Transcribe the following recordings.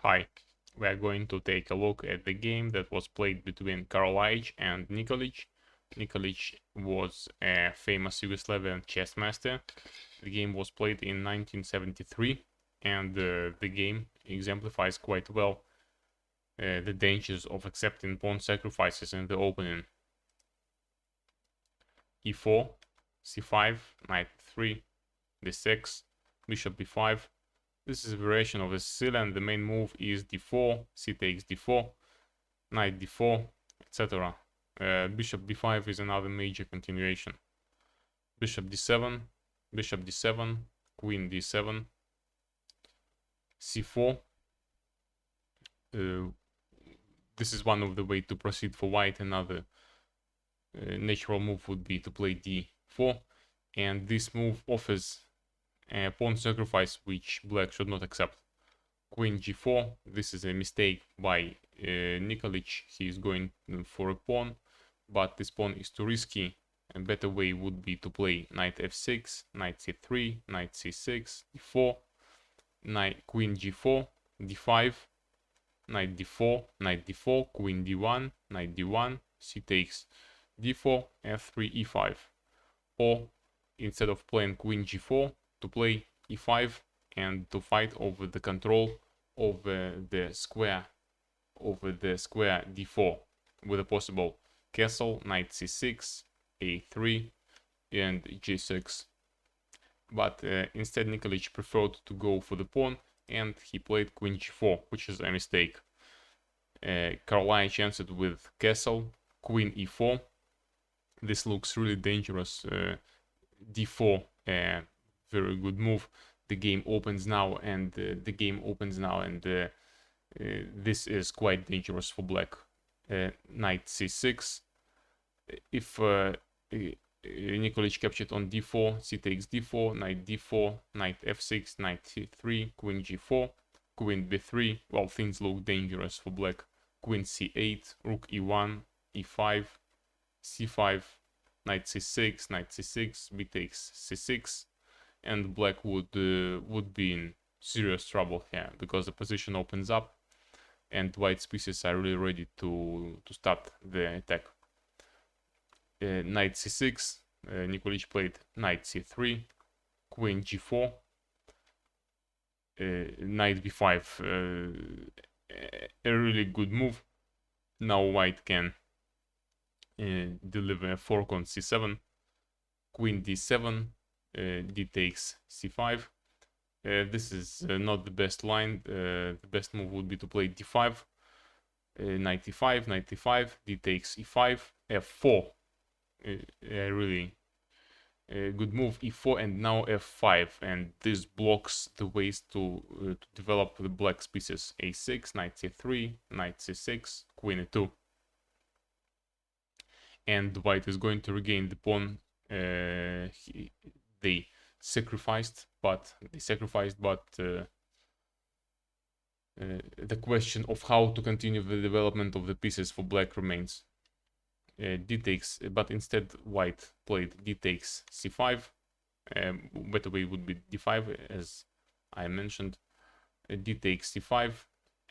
Hi, we are going to take a look at the game that was played between Karalaich and Nikolich. Nikolich was a famous Yugoslavian chess master. The game was played in 1973, and the game exemplifies quite well the dangers of accepting pawn sacrifices in the opening. e4, c5, knight 3, d6, bishop b5. This is a variation of the Sicily, and the main move is d4, c takes d4, knight d4, etc. Bishop b5 is another major continuation. Bishop d7, bishop d7, queen d7, c4. This is one of the way to proceed for white. Another natural move would be to play d4, and this move offers a pawn sacrifice which black should not accept. Queen g4. This is a mistake by Nikolich. He is going for a pawn, but this pawn is too risky. A better way would be to play knight f6, knight c3, knight c6, d4, knight queen g4, d5, knight d4, knight d4, queen d1, knight d1, c takes d4, f3, e5. Or instead of playing queen g4, to play e5 and to fight over the control over the square d4 with a possible castle, knight c6, a3, and g6. But instead Nikolich preferred to go for the pawn, and he played queen g4, which is a mistake. Karalaich answered with castle, queen e4. This looks really dangerous. d4, very good move. The game opens now, and this is quite dangerous for black. Knight c6. If Nikolich captured on d4, c takes d4, knight d4, knight f6, knight c3, queen g4, queen b3. Well, things look dangerous for black. Queen c8, rook e1, e5, c5, knight c6, knight c6, b takes c6, and black would be in serious trouble here because the position opens up and white's pieces are really ready to start the attack. Knight c6, Nikolich played knight c3, queen g4, knight b5, a really good move. Now white can deliver a fork on c7, queen d7, d takes c5. This is not the best line. The best move would be to play d5, knight e5, knight e5, d takes e5, f4. A really good move, e4, and now f5, and this blocks the ways to develop the black's pieces. a6, knight c3, knight c6, queen e2, and white is going to regain the pawn. They sacrificed, but the question of how to continue the development of the pieces for black remains. D takes, but instead white played d takes c5. Better way would be d5, as I mentioned. D takes c5.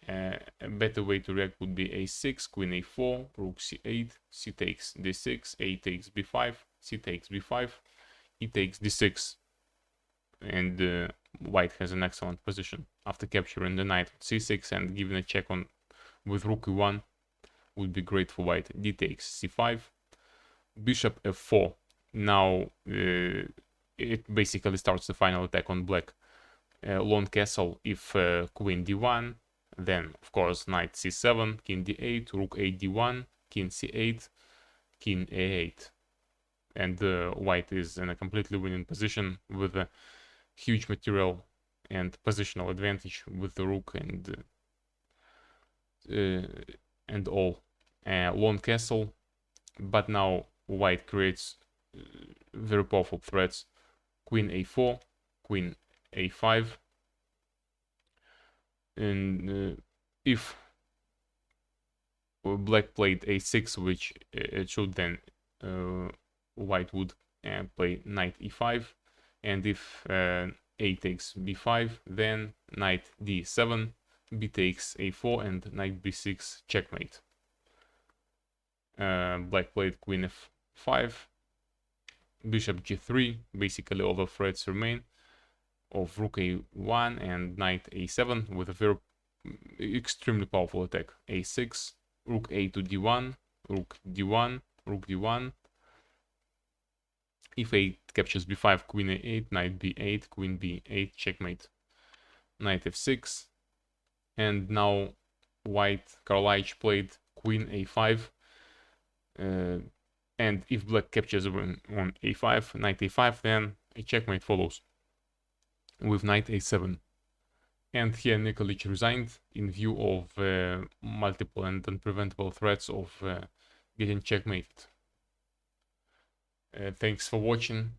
A better way to react would be a6, queen a4, rook c8, c takes d6, a takes b5, c takes b5, e takes d6. And white has an excellent position after capturing the knight on c6 and giving a check on with rook e1 would be great for white. D takes c5, bishop f4. Now it basically starts the final attack on black. Lone castle if queen d1, then of course knight c7, king d8, rook a d1, king c8, king a8, and white is in a completely winning position with a huge material and positional advantage with the rook and all. Lone castle, but now white creates very powerful threats. Queen a4, queen a5, and if black played a6, which it should, then white would play knight e5, and if a takes b5, then knight d7, b takes a4 and knight b6 checkmate. Black played queen f5, bishop g3, basically all the threats remain of rook a1 and knight a7 with a very extremely powerful attack. a6, rook a to d1, rook d1, rook d1. If a captures b5, queen a8, knight b8, queen b8, checkmate. Knight f6, and now white Karalaich played queen a5, and if black captures on a5, knight a5, then a checkmate follows with knight a7. And here Nikolich resigned in view of multiple and unpreventable threats of getting checkmated. Thanks for watching.